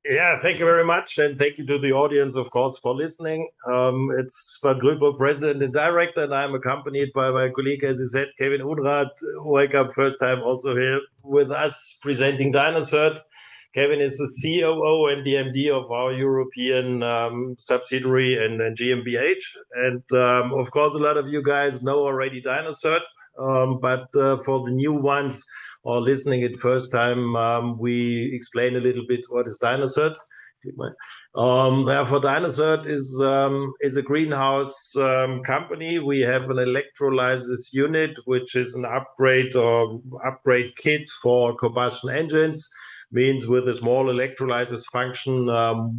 Yeah, thank you very much. And thank you to the audience, of course, for listening. It's Bernd Krüper, President and Director, and I'm accompanied by my colleague, as you said, Kevin Unrath, who wake up first time also here with us presenting dynaCERT. Kevin is the COO and the MD of our European subsidiary and GmbH. And of course, a lot of you guys know already dynaCERT, but for the new ones, or listening it first time, we explain a little bit what is dynaCERT. Therefore, dynaCERT is a greenhouse company. We have an electrolysis unit, which is an upgrade kit for combustion engines. Means with a small electrolysis function,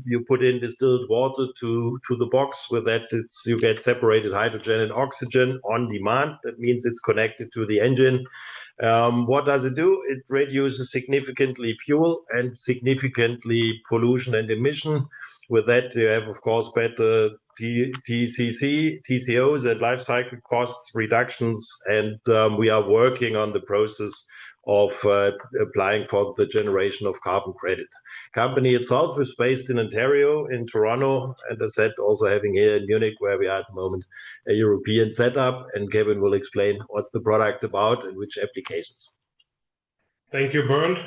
you put in distilled water to the box. With that, you get separated hydrogen and oxygen on demand. That means it's connected to the engine. What does it do? It reduces significantly fuel and significantly pollution and emission. With that, you have, of course, better TCOs and life cycle costs reductions. And we are working on the process of applying for the generation of carbon credit. Company itself is based in Ontario, in Toronto, and as I said, also having here in Munich, where we are at the moment, a European setup. And Kevin will explain what's the product about and which applications. Thank you, Bernd.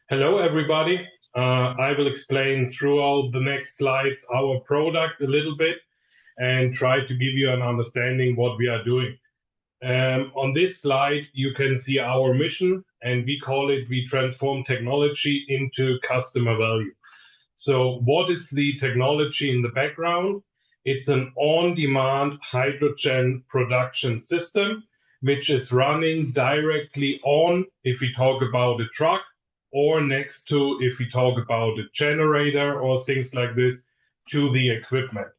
Hello, everybody. I will explain throughout the next slides our product a little bit and try to give you an understanding what we are doing. On this slide, you can see our mission, and we call it We Transform Technology into Customer Value. So what is the technology in the background? It's an on-demand hydrogen production system, which is running directly on, if we talk about a truck, or next to, if we talk about a generator or things like this, to the equipment.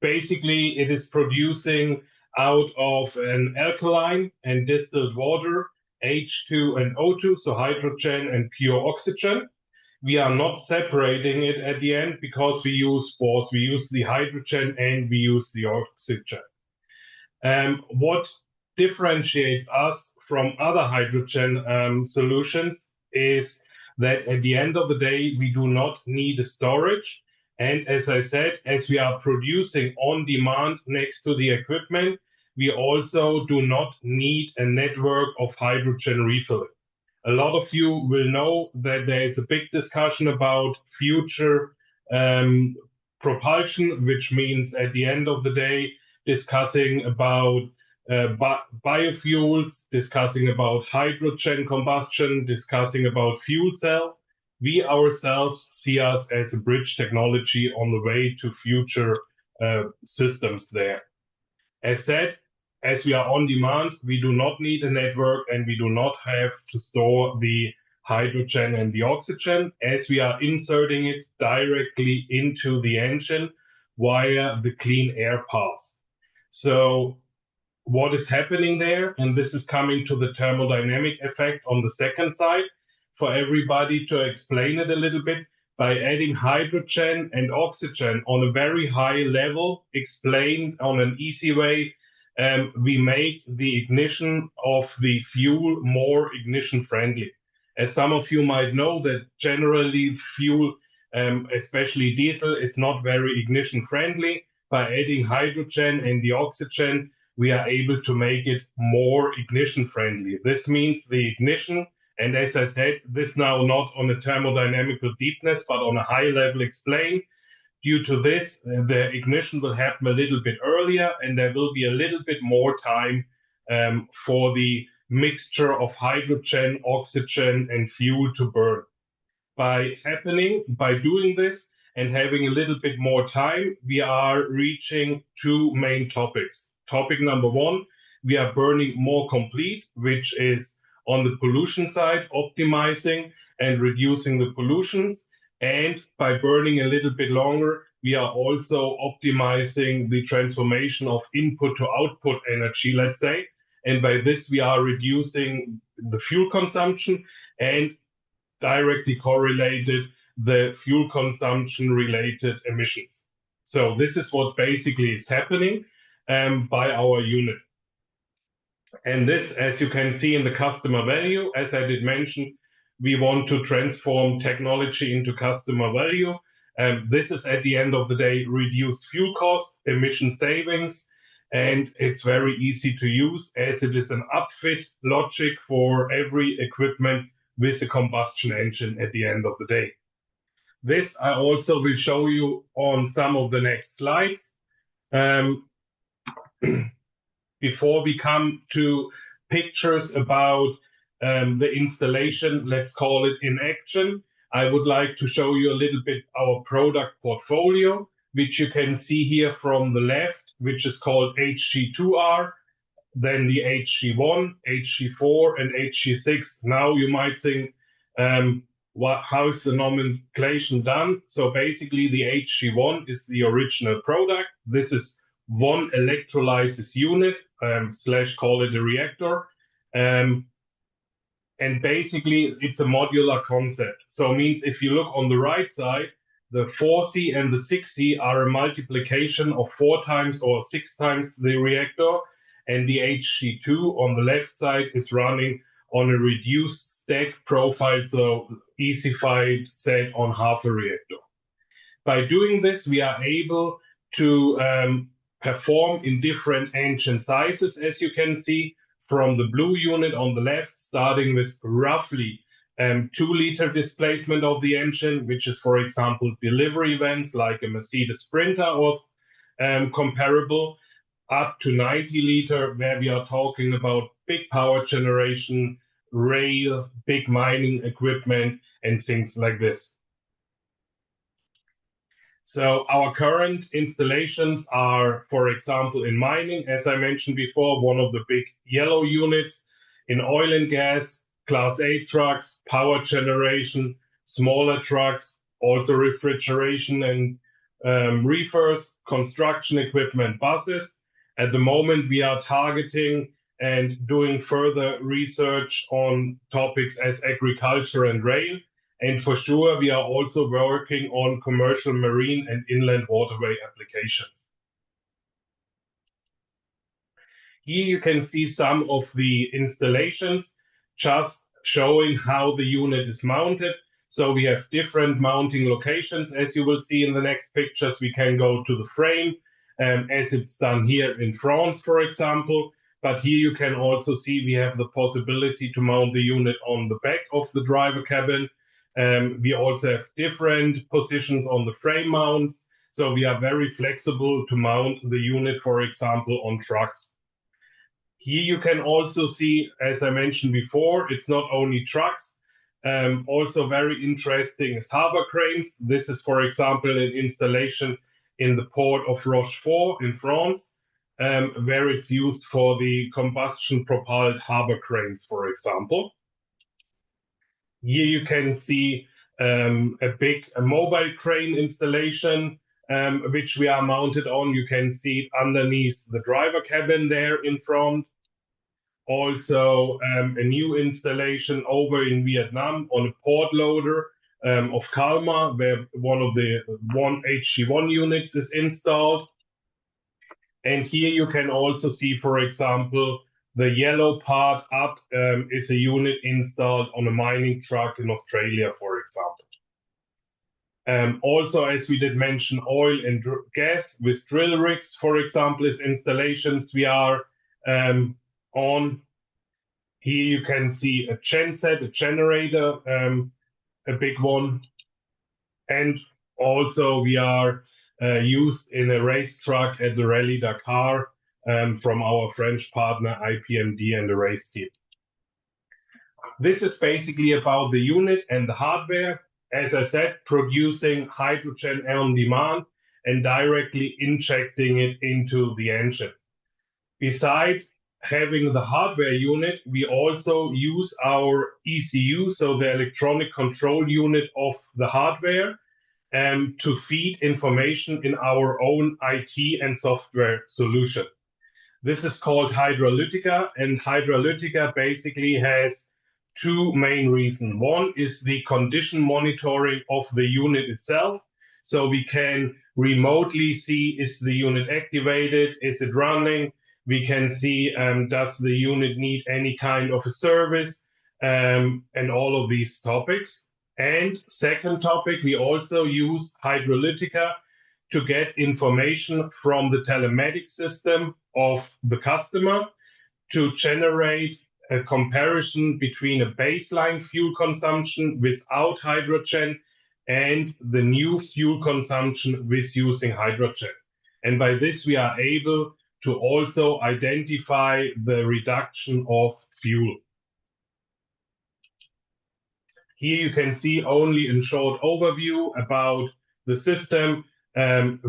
Basically, it is producing out of an alkaline and distilled water, H2 and O2, so hydrogen and pure oxygen. We are not separating it at the end because we use both. We use the hydrogen and we use the oxygen. What differentiates us from other hydrogen solutions is that at the end of the day, we do not need a storage. And as I said, as we are producing on demand next to the equipment, we also do not need a network of hydrogen refilling. A lot of you will know that there is a big discussion about future propulsion, which means at the end of the day, discussing about biofuels, discussing about hydrogen combustion, discussing about fuel cell. We ourselves see us as a bridge technology on the way to future systems there. As said, as we are on demand, we do not need a network and we do not have to store the hydrogen and the oxygen as we are inserting it directly into the engine via the clean air path. So what is happening there, and this is coming to the thermodynamic effect on the second side, for everybody to explain it a little bit, by adding hydrogen and oxygen on a very high level, explained on an easy way, we make the ignition of the fuel more ignition friendly. As some of you might know, that generally fuel, especially diesel, is not very ignition friendly. By adding hydrogen and the oxygen, we are able to make it more ignition friendly. This means the ignition, and as I said, this now not on a thermodynamical deepness, but on a high level explained. Due to this, the ignition will happen a little bit earlier, and there will be a little bit more time for the mixture of hydrogen, oxygen, and fuel to burn. By doing this and having a little bit more time, we are reaching two main topics. Topic number one, we are burning more complete, which is on the pollution side, optimizing and reducing the pollutions. And by burning a little bit longer, we are also optimizing the transformation of input to output energy, let's say. And by this, we are reducing the fuel consumption and directly correlated the fuel consumption related emissions. So this is what basically is happening by our unit. And this, as you can see in the customer value, as I did mention, we want to transform technology into customer value. This is at the end of the day reduced fuel cost, emission savings, and it's very easy to use as it is an upfit logic for every equipment with a combustion engine at the end of the day. This I also will show you on some of the next slides. Before we come to pictures about the installation, let's call it in action, I would like to show you a little bit our product portfolio, which you can see here from the left, which is called HG2R, then the HG1, HG4, and HG6. Now you might think, how is the nomenclature done? So basically the HG1 is the original product. This is one electrolysis unit, / call it a reactor. And basically it's a modular concept. So it means if you look on the right side, the 4C and the 6C are a multiplication of 4 times or 6 times the reactor. And the HG2 on the left side is running on a reduced stack profile, so easified set on half a reactor. By doing this, we are able to perform in different engine sizes, as you can see, from the blue unit on the left, starting with roughly 2-liter displacement of the engine, which is, for example, delivery vans like a Mercedes Sprinter or comparable, up to 90-liter, where we are talking about big power generation, rail, big mining equipment, and things like this. So our current installations are, for example, in mining, as I mentioned before, one of the big yellow units, in oil and gas, Class 8 trucks, power generation, smaller trucks, also refrigeration and reefers, construction equipment, buses. At the moment, we are targeting and doing further research on topics as agriculture and rail. And for sure, we are also working on commercial marine and inland waterway applications. Here you can see some of the installations, just showing how the unit is mounted. So we have different mounting locations. As you will see in the next pictures, we can go to the frame, as it's done here in France, for example. But here you can also see we have the possibility to mount the unit on the back of the driver cabin. We also have different positions on the frame mounts. So we are very flexible to mount the unit, for example, on trucks. Here you can also see, as I mentioned before, it's not only trucks. Also very interesting is harbor cranes. This is, for example, an installation in the port of Rochefort in France, where it's used for the combustion-propelled harbor cranes, for example. Here you can see a big mobile crane installation, which we are mounted on. You can see underneath the driver cabin there in front. Also a new installation over in Vietnam on a port loader of Kalmar, where one of the HG1 units is installed. And here you can also see, for example, the yellow part up is a unit installed on a mining truck in Australia, for example. Also, as we did mention, oil and gas with drill rigs, for example, is installations we are on. Here you can see a genset, a generator, a big one. And also we are used in a race truck at the Rally Dakar from our French partner IPMD and the race team. This is basically about the unit and the hardware. As I said, producing hydrogen on demand and directly injecting it into the engine. Besides having the hardware unit, we also use our ECU, so the electronic control unit of the hardware, to feed information in our own IT and software solution. This is called Hydralytica, and Hydralytica basically has 2 main reasons. One is the condition monitoring of the unit itself. So we can remotely see, is the unit activated? Is it running? We can see, does the unit need any kind of a service? and all of these topics. And second topic, we also use Hydrolytica to get information from the telematics system of the customer to generate a comparison between a baseline fuel consumption without hydrogen and the new fuel consumption with using hydrogen. And by this, we are able to also identify the reduction of fuel. Here you can see only a short overview about the system,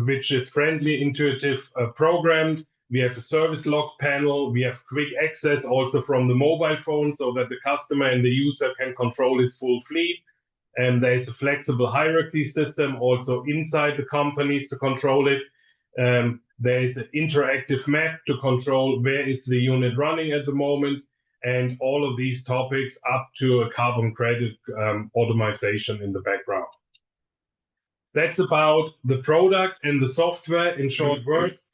which is friendly, intuitive, programmed. We have a service log panel. We have quick access also from the mobile phone so that the customer and the user can control his full fleet. And there is a flexible hierarchy system also inside the companies to control it. There is an interactive map to control where is the unit running at the moment, and all of these topics up to a carbon credit automation in the background. That's about the product and the software in short words.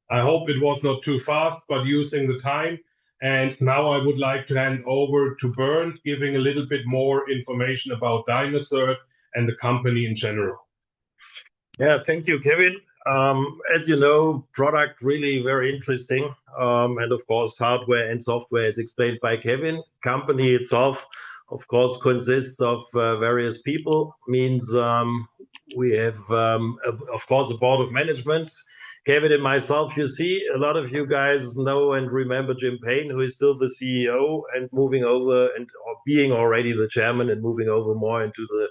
I hope it was not too fast, but using the time. And now I would like to hand over to Bernd, giving a little bit more information about dynaCERT and the company in general. Yeah, thank you, Kevin. As you know, product really very interesting. And of course, hardware and software is explained by Kevin. Company itself, of course, consists of various people, means we have, of course, a board of management. Kevin and myself, you see, a lot of you guys know and remember Jim Payne, who is still the CEO and moving over and or being already the chairman and moving over more into the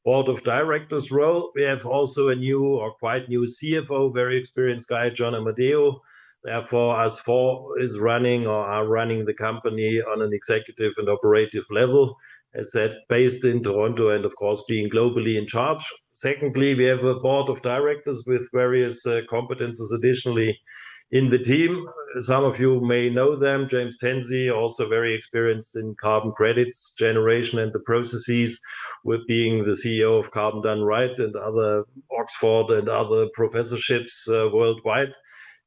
board of directors role. We have also a new or quite new CFO, very experienced guy, John Amadeo. Therefore, us four is running or are running the company on an executive and operative level, as said, based in Toronto and of course being globally in charge. Secondly, we have a board of directors with various competences additionally in the team. Some of you may know them. James Tenzi, also very experienced in carbon credits generation and the processes, with being the CEO of Carbon Done Right and other Oxford and other professorships worldwide.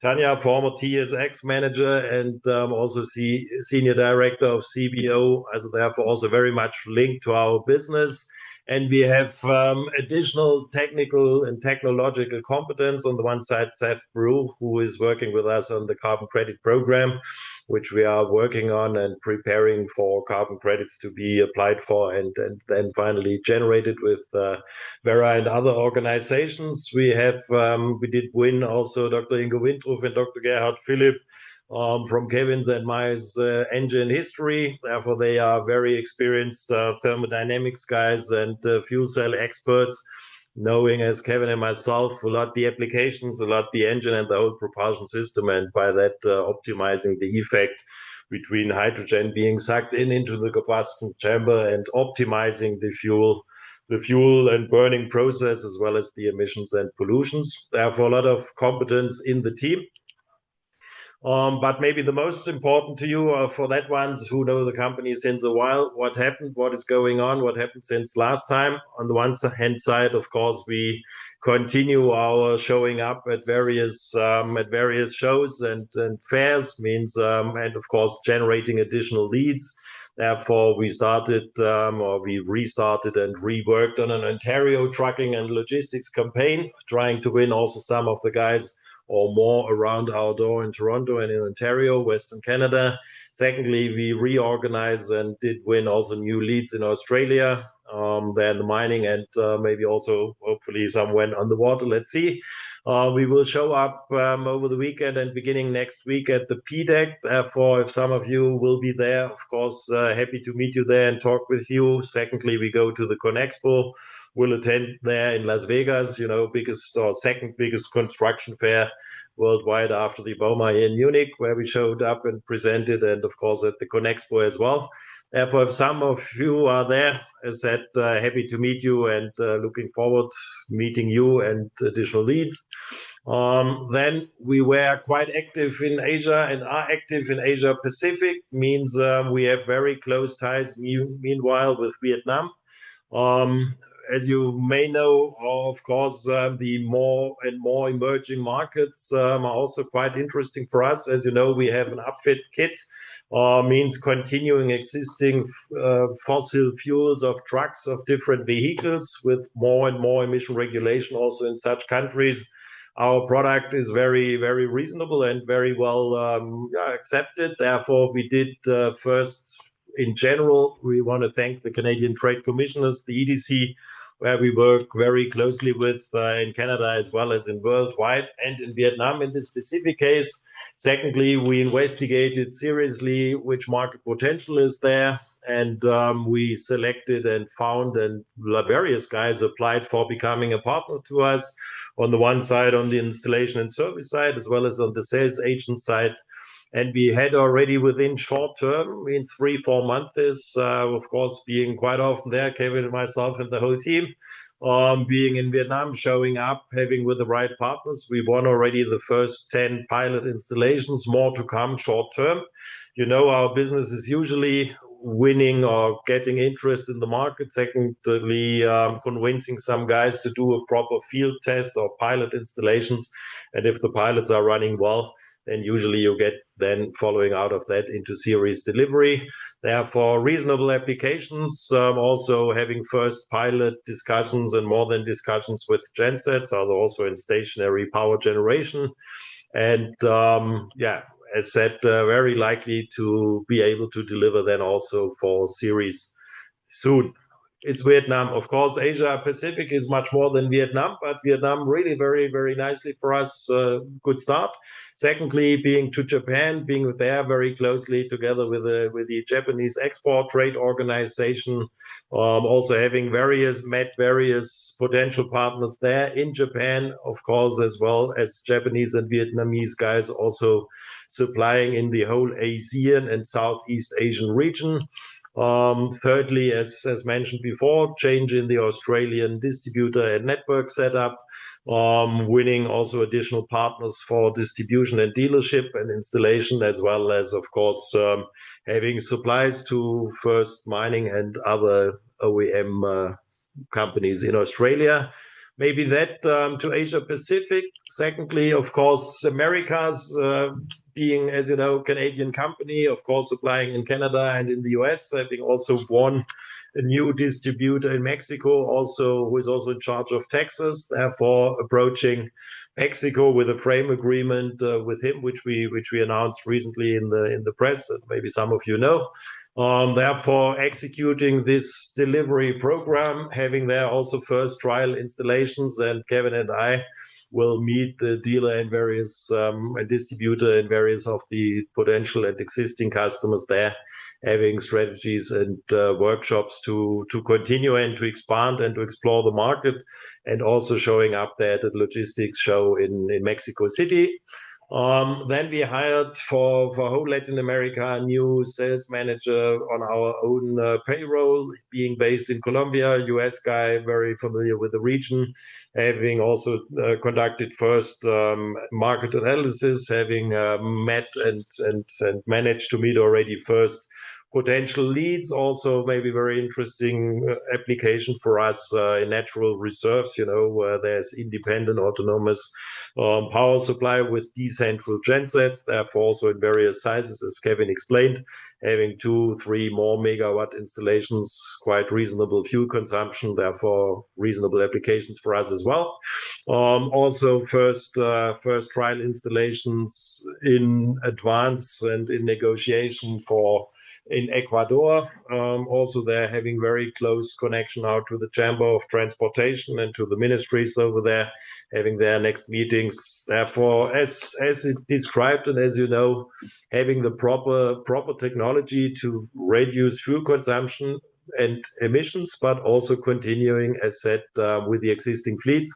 Tanya, former TSX manager and also senior director of CBO, as therefore also very much linked to our business. And we have additional technical and technological competence. On the one side, Seth Brew, who is working with us on the carbon credit program, which we are working on and preparing for carbon credits to be applied for and then finally generated with Vera and other organizations. We did win also Dr. Ingo Windruf and Dr. Gerhard Philipp from Kevin's and my engine history. Therefore, they are very experienced thermodynamics guys and fuel cell experts, knowing as Kevin and myself a lot the applications, a lot the engine and the whole propulsion system, and by that optimizing the effect between hydrogen being sucked into the combustion chamber and optimizing the fuel and burning process, as well as the emissions and pollutions. Therefore, a lot of competence in the team. But maybe the most important to you for that ones who know the company since a while, what happened, what is going on, what happened since last time. On the one hand side, of course, we continue our showing up at various shows and fairs, means and of course generating additional leads. Therefore, we restarted and reworked on an Ontario trucking and logistics campaign, trying to win also some of the guys or more around our door in Toronto and in Ontario, Western Canada. Secondly, we reorganized and did win also new leads in Australia, then the mining and maybe also hopefully some went on the water. Let's see. We will show up over the weekend and beginning next week at the PDEC. Therefore, if some of you will be there, of course, happy to meet you there and talk with you. Secondly, we go to the ConExpo. We'll attend there in Las Vegas, biggest or second biggest construction fair worldwide after the Bauma in Munich, where we showed up and presented, and of course at the ConExpo as well. Therefore, if some of you are there, as said, happy to meet you and looking forward to meeting you and additional leads. Then we were quite active in Asia and are active in Asia Pacific, means we have very close ties meanwhile with Vietnam. as you may know, of course, the more and more emerging markets are also quite interesting for us. As you know, we have an upfit kit, means continuing existing fossil fuels of trucks of different vehicles with more and more emission regulation also in such countries. Our product is very, very reasonable and very well accepted. Therefore, we did first, in general, we want to thank the Canadian Trade Commissioners, the EDC, where we work very closely with in Canada as well as in worldwide and in Vietnam in this specific case. Secondly, we investigated seriously which market potential is there, and we selected and found, and various guys applied for becoming a partner to us. On the one side, on the installation and service side, as well as on the sales agent side. And we had already within short term, in 3-4 months, of course, being quite often there, Kevin and myself and the whole team, being in Vietnam, showing up, having with the right partners. We won already the first 10 pilot installations, more to come short term. You know, our business is usually winning or getting interest in the market. Secondly, convincing some guys to do a proper field test or pilot installations. And if the pilots are running well, then usually you get then following out of that into series delivery. Therefore, reasonable applications, also having first pilot discussions and more than discussions with gensets, also in stationary power generation. And as said, very likely to be able to deliver then also for series soon. It's Vietnam. Of course, Asia Pacific is much more than Vietnam, but Vietnam really very, very nicely for us. Good start. Secondly, being to Japan, being there very closely together with the Japanese Export Trade Organization, also having met various potential partners there in Japan, of course, as well as Japanese and Vietnamese guys also supplying in the whole ASEAN and Southeast Asian region. Thirdly, as mentioned before, change in the Australian distributor and network setup, winning also additional partners for distribution and dealership and installation, as well as, of course, having supplies to first mining and other OEM companies in Australia. Maybe that to Asia Pacific. Secondly, of course, Americas, being, as you know, Canadian company, of course, supplying in Canada and in the US, having also won a new distributor in Mexico, also who is also in charge of Texas, therefore approaching Mexico with a frame agreement with him, which we announced recently in the press, and maybe some of you know. Therefore, executing this delivery program, having there also first trial installations, and Kevin and I will meet the dealer and various distributor and various of the potential and existing customers there, having strategies and workshops to continue and to expand and to explore the market, and also showing up there at the logistics show in Mexico City. Then we hired for whole Latin America a new sales manager on our own payroll, being based in Colombia, US guy, very familiar with the region, having also conducted first market analysis, having met and managed to meet already first potential leads. Also maybe very interesting application for us in natural reserves, where there's independent autonomous power supply with decentral gensets, therefore also in various sizes, as Kevin explained, having 2-3 more megawatt installations, quite reasonable fuel consumption, therefore reasonable applications for us as well. Also first trial installations in advance and in negotiation in Ecuador. Also they're having very close connection out to the Chamber of Transportation and to the ministries over there, having their next meetings. Therefore, as it's described, and as you know, having the proper technology to reduce fuel consumption and emissions, but also continuing, as said, with the existing fleets,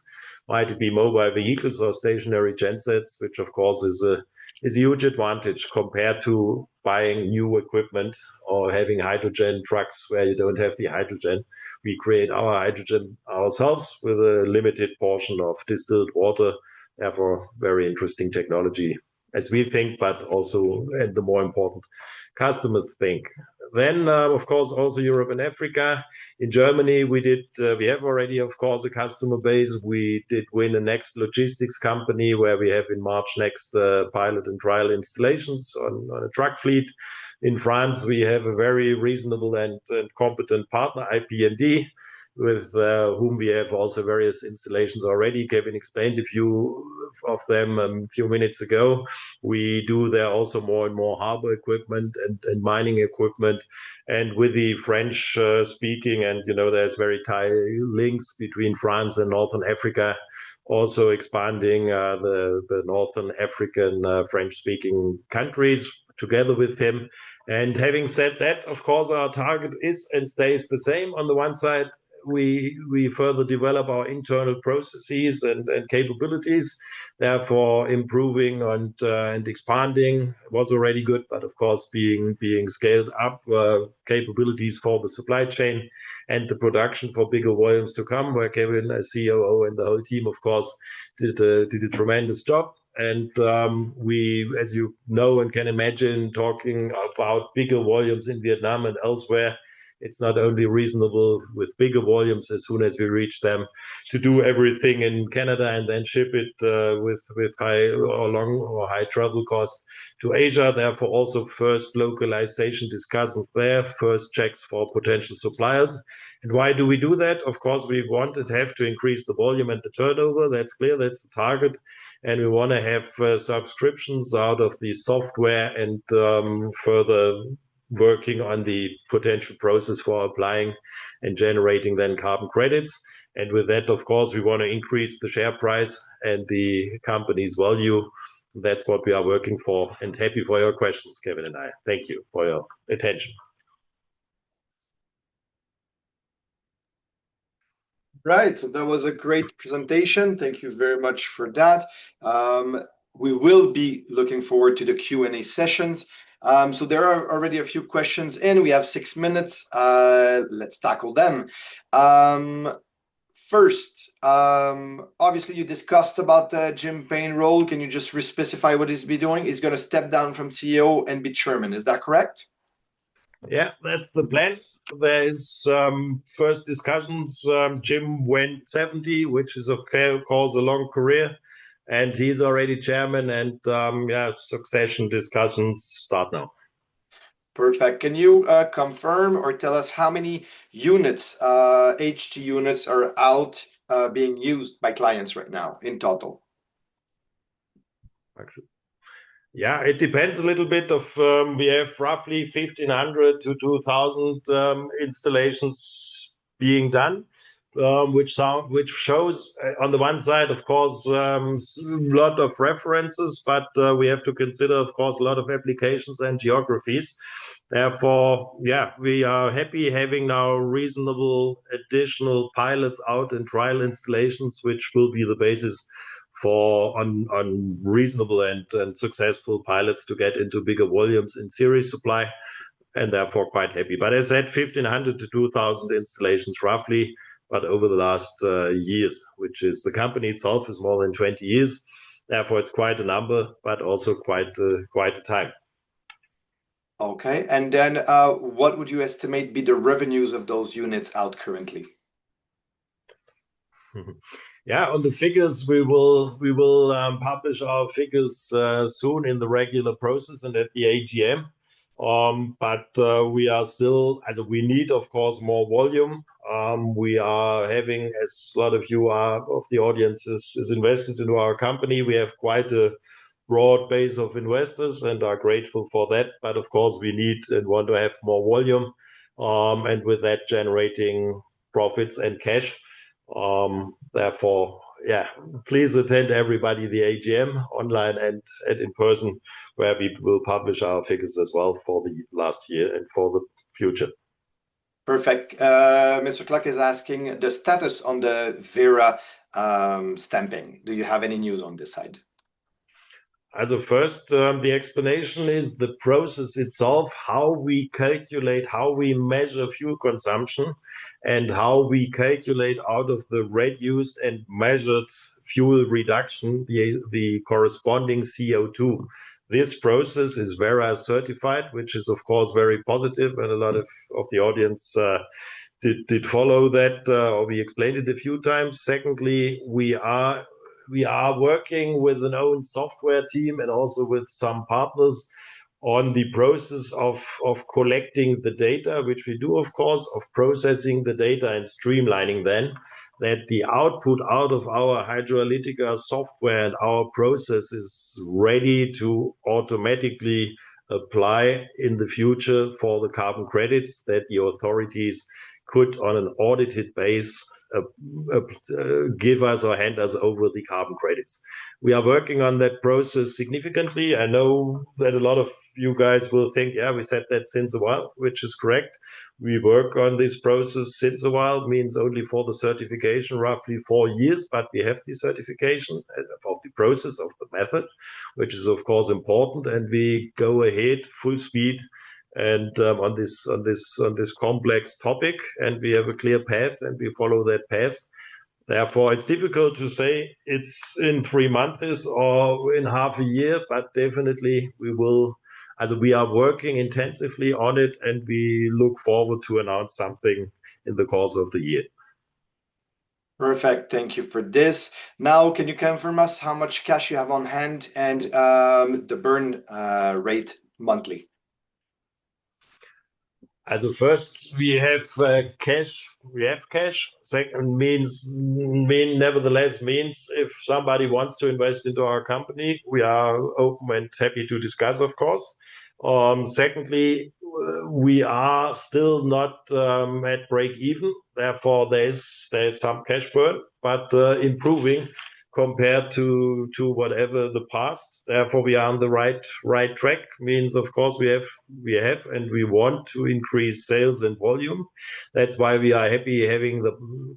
might it be mobile vehicles or stationary gensets, which of course is a huge advantage compared to buying new equipment or having hydrogen trucks where you don't have the hydrogen. We create our hydrogen ourselves with a limited portion of distilled water. Therefore, very interesting technology, as we think, but also, and the more important, customers think. Then, of course, also Europe and Africa. In Germany, we have already, of course, a customer base. We did win a next logistics company where we have in March next pilot and trial installations on a truck fleet. In France, we have a very reasonable and competent partner, IPMD, with whom we have also various installations already. Kevin explained a few of them a few minutes ago. We do there also more and more harbor equipment and mining equipment. And with the French speaking, and there's very tight links between France and Northern Africa, also expanding the Northern African French speaking countries together with him. And having said that, of course, our target is and stays the same. On the one side, we further develop our internal processes and capabilities, therefore improving and expanding was already good, but of course being scaled up capabilities for the supply chain and the production for bigger volumes to come, where Kevin as COO and the whole team, of course, did a tremendous job. And we, as you know and can imagine, talking about bigger volumes in Vietnam and elsewhere, it's not only reasonable with bigger volumes as soon as we reach them to do everything in Canada and then ship it with high or long or high travel costs to Asia. Therefore, also first localization discussions there, first checks for potential suppliers. And why do we do that? Of course, we want and have to increase the volume and the turnover. That's clear. That's the target. And we want to have subscriptions out of the software and further working on the potential process for applying and generating then carbon credits. And with that, of course, we want to increase the share price and the company's value. That's what we are working for. And happy for your questions, Kevin and I. Thank you for your attention. Right, so that was a great presentation. Thank you very much for that. We will be looking forward to the Q&A sessions. So there are already a few questions in. We have 6 minutes. Let's tackle them. First, obviously you discussed about Jim Payne's role. Can you just specify what he's be doing? He's going to step down from CEO and be chairman. Is that correct? Yeah, that's the plan. There is first discussions. Jim went 70, which is of course a long career, and he's already chairman. And succession discussions start now. Perfect. Can you confirm or tell us how many units, HT units, are out being used by clients right now in total? Actually, yeah, it depends a little bit of, we have roughly 1,500 to 2,000 installations being done, which shows on the one side, of course, a lot of references, but we have to consider, of course, a lot of applications and geographies. Therefore, yeah, we are happy having now reasonable additional pilots out and trial installations, which will be the basis for on reasonable and successful pilots to get into bigger volumes in series supply, and therefore quite happy. But as I said, 1,500 to 2,000 installations roughly, but over the last years, which is the company itself is more than 20 years. Therefore, it's quite a number, but also quite a time. Okay, and then what would you estimate be the revenues of those units out currently? Yeah, on the figures, we will publish our figures soon in the regular process and at the AGM. But we are still, as we need, of course, more volume. We are having, as a lot of you are of the audience is invested into our company, we have quite a broad base of investors and are grateful for that. But of course, we need and want to have more volume, and with that generating profits and cash. Therefore, yeah, please attend everybody the AGM online and in person, where we will publish our figures as well for the last year and for the future. Perfect. Mr. Clark is asking the status on the Vera stamping. Do you have any news on this side? As a first, the explanation is the process itself, how we calculate, how we measure fuel consumption, and how we calculate out of the reduced and measured fuel reduction, the corresponding CO2. This process is Verra certified, which is of course very positive, and a lot of the audience did follow that, or we explained it a few times. Secondly, we are working with an own software team and also with some partners on the process of collecting the data, which we do, of course, of processing the data and streamlining then, that the output out of our Hydrolytica software and our process is ready to automatically apply in the future for the carbon credits that the authorities could, on an audited base, give us or hand us over the carbon credits. We are working on that process significantly. I know that a lot of you guys will think, yeah, we said that since a while, which is correct. We work on this process since a while, means only for the certification, roughly 4 years, but we have the certification of the process of the method, which is of course important, and we go ahead full speed and on this complex topic, and we have a clear path and we follow that path. Therefore, it's difficult to say it's in 3 months or in half a year, but definitely we will. We are working intensively on it, and we look forward to announce something in the course of the year. Perfect. Thank you for this. Now, can you confirm us how much cash you have on hand and the burn rate monthly? First, we have cash. Second, nevertheless means if somebody wants to invest into our company, we are open and happy to discuss, of course. Secondly, we are still not at break even. Therefore, there's some cash burn, but improving compared to whatever the past. Therefore, we are on the right track. Means, of course, we have and we want to increase sales and volume. That's why we are happy having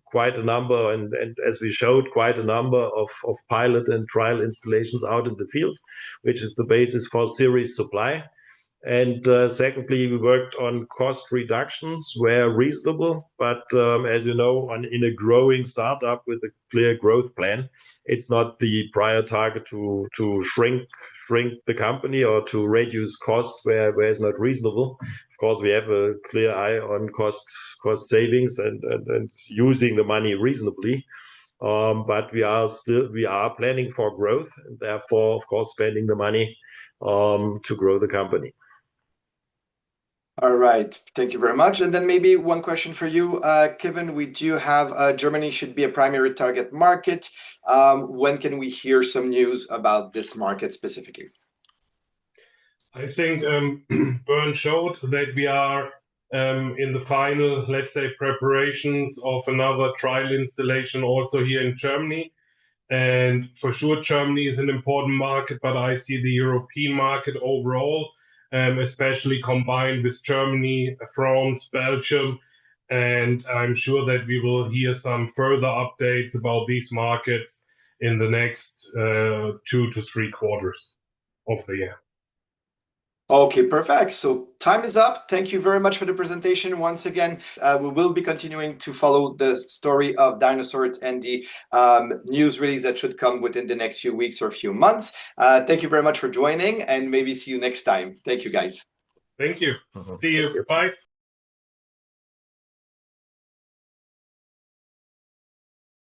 quite a number and as we showed, quite a number of pilot and trial installations out in the field, which is the basis for series supply. And secondly, we worked on cost reductions where reasonable, but as you know, in a growing startup with a clear growth plan, it's not the prior target to shrink the company or to reduce cost where it's not reasonable. Of course, we have a clear eye on cost savings and using the money reasonably. But we are planning for growth, and therefore, of course, spending the money to grow the company. All right. Thank you very much. And then maybe one question for you, Kevin. We do have Germany should be a primary target market. When can we hear some news about this market specifically? I think Bernd showed that we are in the final, let's say, preparations of another trial installation also here in Germany. And for sure, Germany is an important market, but I see the European market overall, especially combined with Germany, France, Belgium. And I'm sure that we will hear some further updates about these markets in the next 2 to 3 quarters of the year. Okay, perfect. So time is up. Thank you very much for the presentation. Once again, we will be continuing to follow the story of dynaCERT and the news release that should come within the next few weeks or few months. Thank you very much for joining, and maybe see you next time. Thank you, guys. Thank you. See you. Bye.